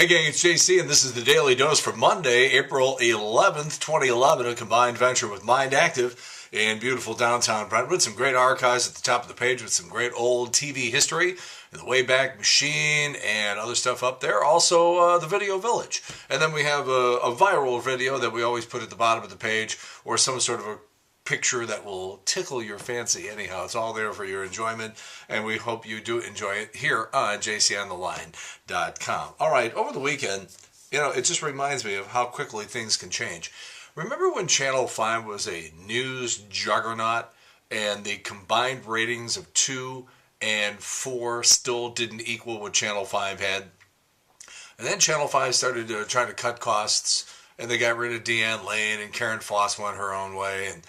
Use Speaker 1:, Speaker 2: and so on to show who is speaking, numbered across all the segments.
Speaker 1: Hey gang, it's JC and this is the Daily Dose for Monday, April 11th, 2011, a combined venture with Mind Active in beautiful downtown Brentwood. Some great archives at the top of the page with some great old TV history and the Wayback Machine and other stuff up there. Also the Video Village. And then we have a viral video that we always put at the bottom of the page or some sort of a picture that will tickle your fancy. Anyhow, it's all there for your enjoyment, and we hope you do enjoy it here on jcontheline.com. All right, over the weekend, it just reminds me of how quickly things can change. Remember when Channel 5 was a news juggernaut and the combined ratings of 2 and 4 still didn't equal what Channel 5 had? And then Channel 5 started trying to cut costs, and they got rid of Deanne Lane, and Karen Foss went her own way, and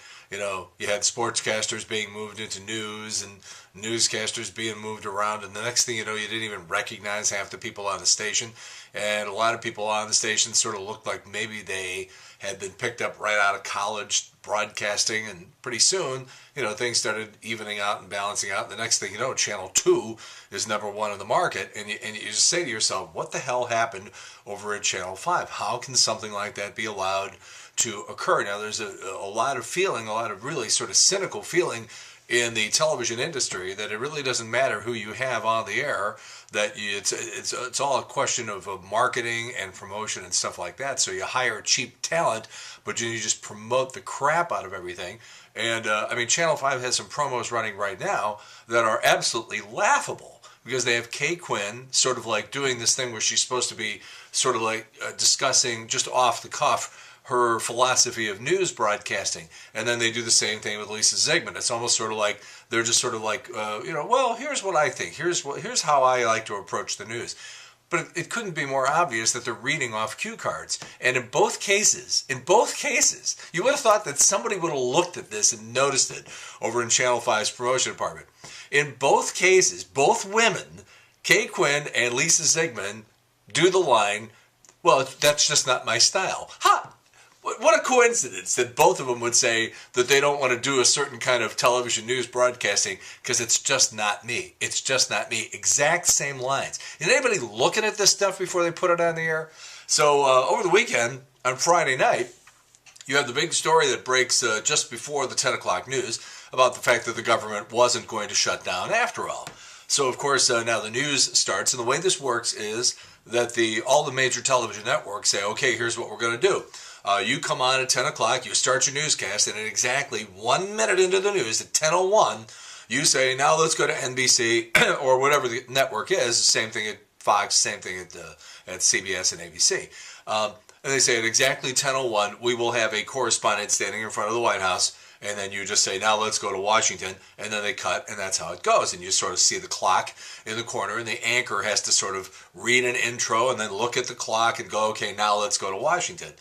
Speaker 1: you had sportscasters being moved into news and newscasters being moved around. And the next thing you know, you didn't even recognize half the people on the station. And a lot of people on the station sort of looked like maybe they had been picked up right out of college broadcasting. And pretty soon, things started evening out and balancing out. And the next thing you know, Channel 2 is number one in the market. And you just say to yourself, what the hell happened over at Channel 5? How can something like that be allowed to occur? Now, there's a lot of feeling, a lot of really sort of cynical feeling in the television industry that it really doesn't matter who you have on the air, that it's all a question of marketing and promotion and stuff like that. So you hire cheap talent, but you just promote the crap out of everything. And Channel 5 has some promos running right now that are absolutely laughable, because they have Kay Quinn sort of like doing this thing where she's supposed to be sort of like discussing just off the cuff her philosophy of news broadcasting, and then they do the same thing with Lisa Zigman. It's almost sort of like they're just sort of like, well, here's what I think. Here's how I like to approach the news. But it couldn't be more obvious that they're reading off cue cards. And in both cases, you would have thought that somebody would have looked at this and noticed it over in Channel 5's promotion department. In both cases, both women, Kay Quinn and Lisa Zigman, do the line, well, that's just not my style. Ha! What a coincidence that both of them would say that they don't want to do a certain kind of television news broadcasting because it's just not me. It's just not me. Exact same lines. Is anybody looking at this stuff before they put it on the air? So over the weekend, on Friday night, you have the big story that breaks just before the 10 o'clock news about the fact that the government wasn't going to shut down after all. So, of course, now the news starts, and the way this works is that all the major television networks say, okay, here's what we're going to do. You come on at 10 o'clock, you start your newscast, and at exactly 1 minute into the news, at 10:01, you say, now let's go to NBC or whatever the network is. Same thing at Fox, same thing at CBS and ABC. And they say at exactly 10:01, we will have a correspondent standing in front of the White House, and then you just say, now let's go to Washington, and then they cut, and that's how it goes. And you sort of see the clock in the corner, and the anchor has to sort of read an intro and then look at the clock and go, okay, now let's go to Washington.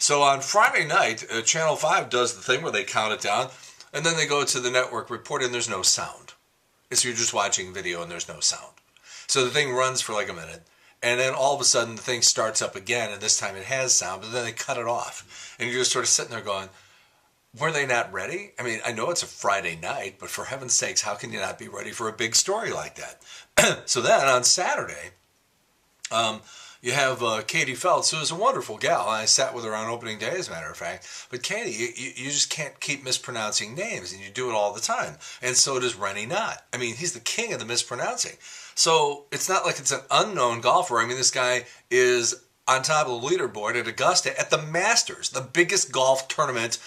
Speaker 1: So on Friday night, Channel 5 does the thing where they count it down, and then they go to the network report, and there's no sound. So you're just watching video, and there's no sound. So the thing runs for like a minute, and then all of a sudden the thing starts up again, and this time it has sound, but then they cut it off. And you're just sort of sitting there going, were they not ready? I mean, I know it's a Friday night, but for heaven's sakes, how can you not be ready for a big story like that? So then on Saturday, you have Katie Feltz, who is a wonderful gal. I sat with her on opening day, as a matter of fact. But Katie, you just can't keep mispronouncing names, and you do it all the time. And so does Rennie Knott. I mean, he's the king of the mispronouncing. So it's not like it's an unknown golfer. I mean, this guy is on top of the leaderboard at Augusta at the Masters, the biggest golf tournament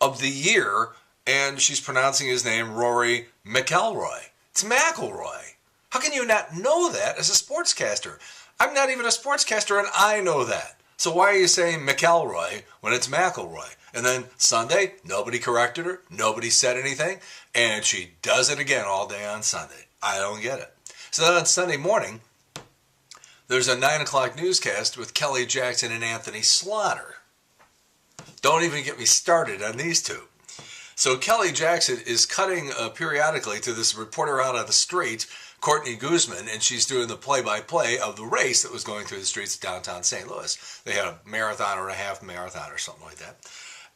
Speaker 1: of the year, and she's pronouncing his name Rory McIlroy. It's McIlroy. How can you not know that as a sportscaster? I'm not even a sportscaster, and I know that. So why are you saying McIlroy when it's McIlroy? And then Sunday, nobody corrected her, nobody said anything, and she does it again all day on Sunday. I don't get it. So then on Sunday morning, there's a 9 o'clock newscast with Kelly Jackson and Anthony Slaughter. Don't even get me started on these two. So Kelly Jackson is cutting periodically to this reporter out on the street, Courtney Guzman, and she's doing the play-by-play of the race that was going through the streets of downtown St. Louis. They had a marathon or a half marathon or something like that.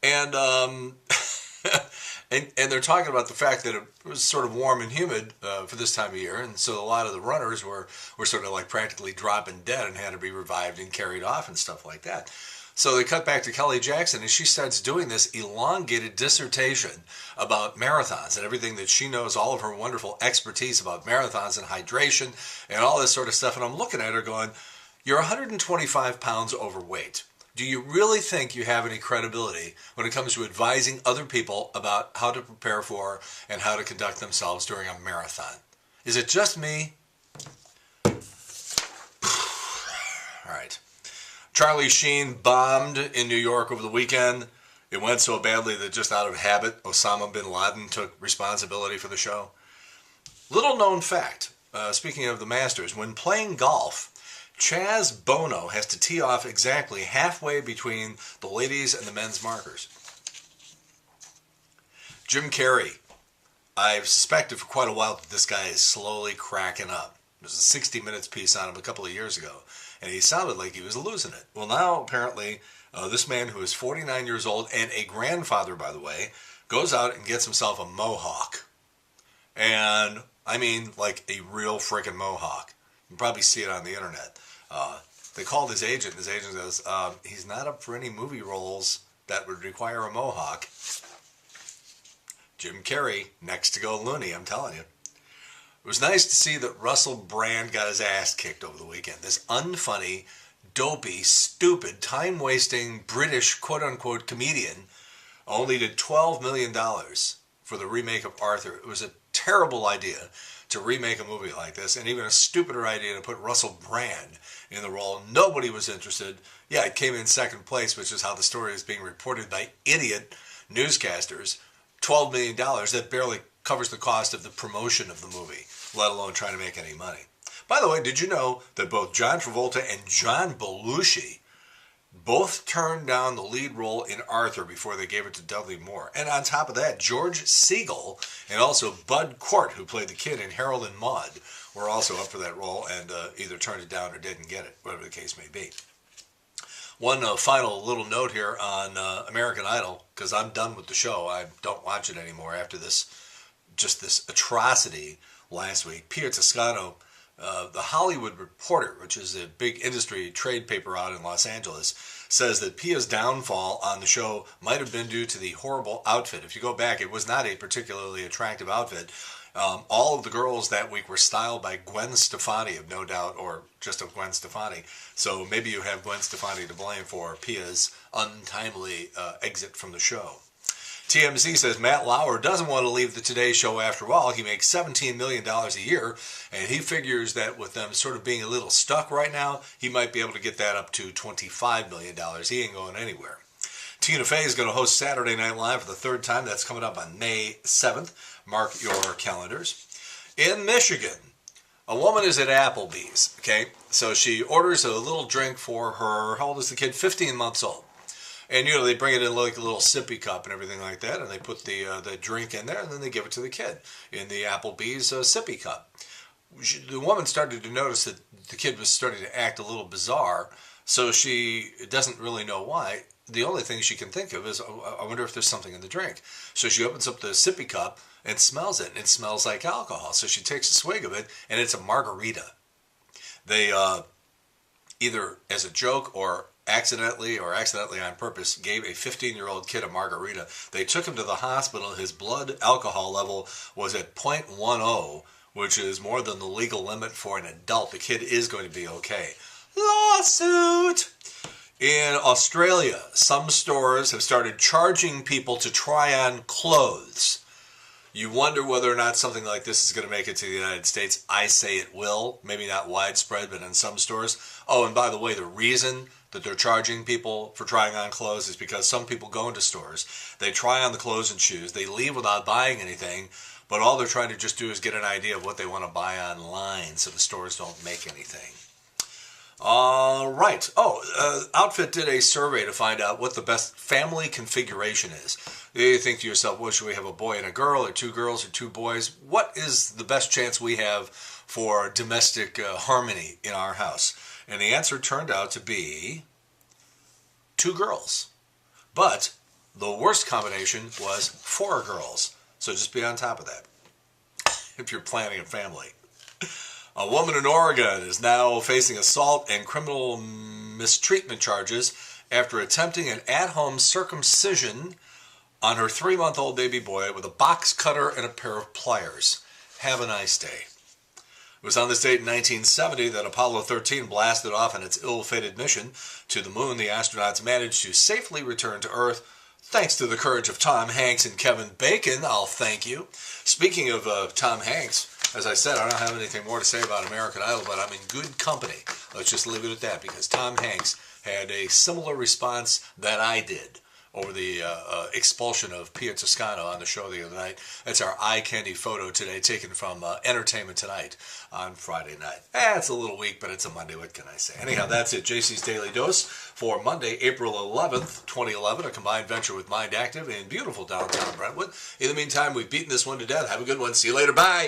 Speaker 1: And And they're talking about the fact that it was sort of warm and humid for this time of year, and so a lot of the runners were sort of like practically dropping dead and had to be revived and carried off and stuff like that. So they cut back to Kelly Jackson, and she starts doing this elongated dissertation about marathons and everything that she knows, all of her wonderful expertise about marathons and hydration and all this sort of stuff. And I'm looking at her going, you're 125 pounds overweight. Do you really think you have any credibility when it comes to advising other people about how to prepare for and how to conduct themselves during a marathon? Is it just me? All right. Charlie Sheen bombed in New York over the weekend. It went so badly that just out of habit, Osama bin Laden took responsibility for the show. Little known fact, speaking of the Masters, when playing golf, Chaz Bono has to tee off exactly halfway between the ladies and the men's markers. Jim Carrey. I've suspected for quite a while that this guy is slowly cracking up. There's a 60 Minutes piece on him a couple of years ago, and he sounded like he was losing it. Well, now apparently this man who is 49 years old and a grandfather, by the way, goes out and gets himself a mohawk. And I mean like a real freaking mohawk. You can probably see it on the internet. They called his agent. His agent says he's not up for any movie roles that would require a mohawk. Jim Carrey, next to go loony, I'm telling you. It was nice to see that Russell Brand got his ass kicked over the weekend. This unfunny, dopey, stupid, time-wasting British quote-unquote comedian only did $12 million for the remake of Arthur. It was a terrible idea to remake a movie like this, and even a stupider idea to put Russell Brand in the role. Nobody was interested. Yeah, it came in second place, which is how the story is being reported by idiot newscasters. $12 million, that barely covers the cost of the promotion of the movie, let alone trying to make any money. By the way, did you know that both John Travolta and John Belushi both turned down the lead role in Arthur before they gave it to Dudley Moore? And on top of that, George Segal and also Bud Cort, who played the kid in Harold and Maude, were also up for that role and either turned it down or didn't get it, whatever the case may be. One final little note here on American Idol, because I'm done with the show. I don't watch it anymore after this atrocity last week. Pia Toscano, the Hollywood Reporter, which is a big industry trade paper out in Los Angeles, says that Pia's downfall on the show might have been due to the horrible outfit. If you go back, it was not a particularly attractive outfit. All of the girls that week were styled by Gwen Stefani, of No Doubt, or just of Gwen Stefani. So maybe you have Gwen Stefani to blame for Pia's untimely exit from the show. TMZ says Matt Lauer doesn't want to leave the Today Show after all. He makes $17 million a year, and he figures that with them sort of being a little stuck right now, he might be able to get that up to $25 million. He ain't going anywhere. Tina Fey is going to host Saturday Night Live for the third time. That's coming up on May 7th. Mark your calendars. In Michigan, a woman is at Applebee's, okay? So she orders a little drink for her, how old is the kid? 15 months old. And, you know, they bring it in like a little sippy cup and everything like that, and they put the drink in there, and then they give it to the kid in the Applebee's sippy cup. The woman started to notice that the kid was starting to act a little bizarre, so she doesn't really know why. The only thing she can think of is, oh, I wonder if there's something in the drink. So she opens up the sippy cup and smells it, and it smells like alcohol. So she takes a swig of it, and it's a margarita. They either as a joke or accidentally on purpose gave a 15-year-old kid a margarita. They took him to the hospital. His blood alcohol level was at 0.10, which is more than the legal limit for an adult. The kid is going to be okay. Lawsuit! In Australia, some stores have started charging people to try on clothes. You wonder whether or not something like this is going to make it to the United States. I say it will. Maybe not widespread, but in some stores. Oh, and by the way, the reason that they're charging people for trying on clothes is because some people go into stores, they try on the clothes and shoes, they leave without buying anything, but all they're trying to just do is get an idea of what they want to buy online so the stores don't make anything. All right. Outfit did a survey to find out what the best family configuration is. You think to yourself, well, should we have a boy and a girl, or two girls or two boys? What is the best chance we have for domestic harmony in our house? And the answer turned out to be two girls. But The worst combination was 4 girls. So just be on top of that if you're planning a family. A woman in Oregon is now facing assault and criminal mistreatment charges after attempting an at-home circumcision on her 3-month-old baby boy with a box cutter and a pair of pliers. Have a nice day. It was on this date in 1970 that Apollo 13 blasted off on its ill-fated mission to the moon. The astronauts managed to safely return to Earth thanks to the courage of Tom Hanks and Kevin Bacon. I'll thank you. Speaking of Tom Hanks, as I said, I don't have anything more to say about American Idol, but I'm in good company. Let's just leave it at that, because Tom Hanks had a similar response that I did over the expulsion of Pia Toscano on the show the other night. That's our eye candy photo today, taken from Entertainment Tonight on Friday night. It's a little weak, but it's a Monday. What can I say? Anyhow, that's it. JC's Daily Dose for Monday, April 11th, 2011, a combined venture with Mind Active in beautiful downtown Brentwood. In the meantime, we've beaten this one to death. Have a good one. See you later. Bye.